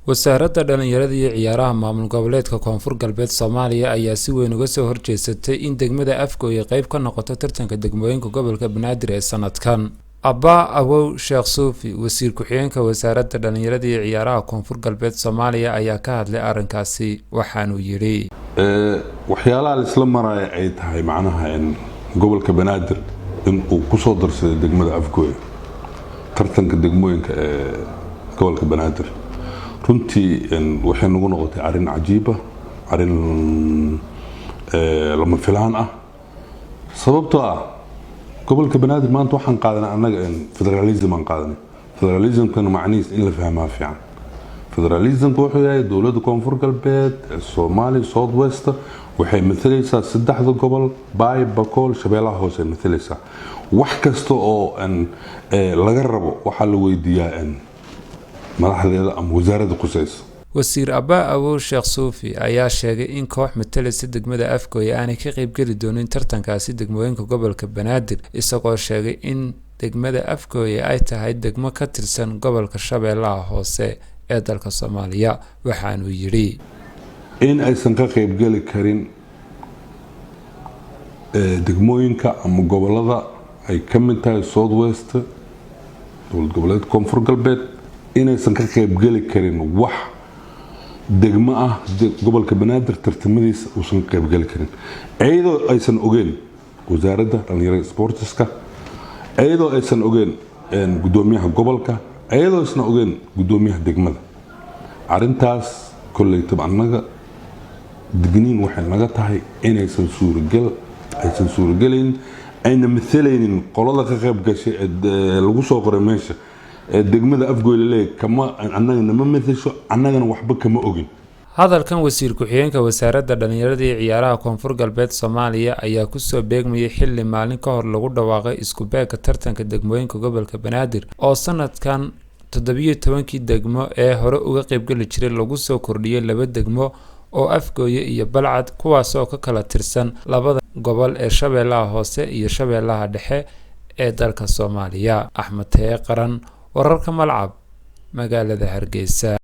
wasaaradda dhalinyarada iyo ciyaaraha maamul goboleedka Koonfur Galbeed Soomaaliya ayaa si weyn uga soo horjeestay in degmada Afgooye qayb ka noqoto tartanka degmooyinka gobolka Banaadir ee sanadkan. Abba Awow Sheekh Suufi, wasiir ku-xigeenka wasaaradda dhalinyarada iyo ciyaaraha Koonfur Galbeed Soomaaliya ayaa ka hadlay arrinkaasi waxaanu yiri waxyaalaha isla maray ay tahay macnaha in gobolka Banaadir in uu ku soo darsaday degmada Afgooye tartanka degmooyinka ee gobolka Banaadir runtii waxay nagu noqotay arrin cajiib ah, arrin lama filaan ah, sababtoo ah gobolka Banaadir maanta waxaan qaadanay annaga federalism aan qaadanay. Federalismkana macnihiis in la fahmaa fiican. Federalismku wuxuu yahay dowladda Koonfur Galbeed Soomaaliya South West waxay mathalaysaa saddexda gobol Baay, Bakool, Shabeellaha Hoose mathalaysaa. Wax kasta oo laga rabo waxa la weydiiyaa madaxdeeda ama wasaaradda qusaysa. wasiir Abba Awow Sheekh Suufi ayaa sheegay in koox matalaysa degmada Afgooye aanay ka qayb gali doonin tartankaasi degmooyinka gobolka Banaadir, isagoo sheegay in degmada Afgooye ay tahay degmo ka tirsan gobolka Shabeellaha Hoose ee dalka Soomaaliya. waxaanu yiri in aysan ka qayb gali karin degmooyinka ama gobolada ay ka mid tahay South West dowlad goboleedka Koonfur Galbeed inaysan ka qayb gali karin wax degmo ah gobolka Banaadir tartamadiisa uusan ka qayb gali karin ayadoo aysan ogeyn wasaaradda dhalinyarada sportska, ayadoo aysan ogeyn gudoomiyaha gobolka, ayadoo aysan ogeyn gudoomiyaha degmada. arrintaas koleyta annaga digniin waxay naga tahay inaysan suuragelayn ayna mathalaynin qolada ka qayb gashay lagu soo qoray meesha degmada Afgooye leeyahay kama annagana ma mathasho, annagana waxba kama ogin. hadalkan wasiir ku-xigeenka wasaaradda dhalinyarada iyo ciyaaraha Koonfur Galbeed Soomaaliya ayaa ku soo beegmayay xilli maalin ka hor lagu dhawaaqay isku beegka tartanka degmooyinka gobolka Banaadir oo sanadkan 17 degmo ee hore uga qayb gali jiray lagu soo kordhiyay 2 degmo oo Afgooye iyo Balcad, kuwaas oo ka kala tirsan labada gobol ee Shabeellaha Hoose iyo Shabeellaha Dhexe ee dalka Soomaaliya. Axmed Teye Qaran, wararka Malcab, magaalada Hargeysa.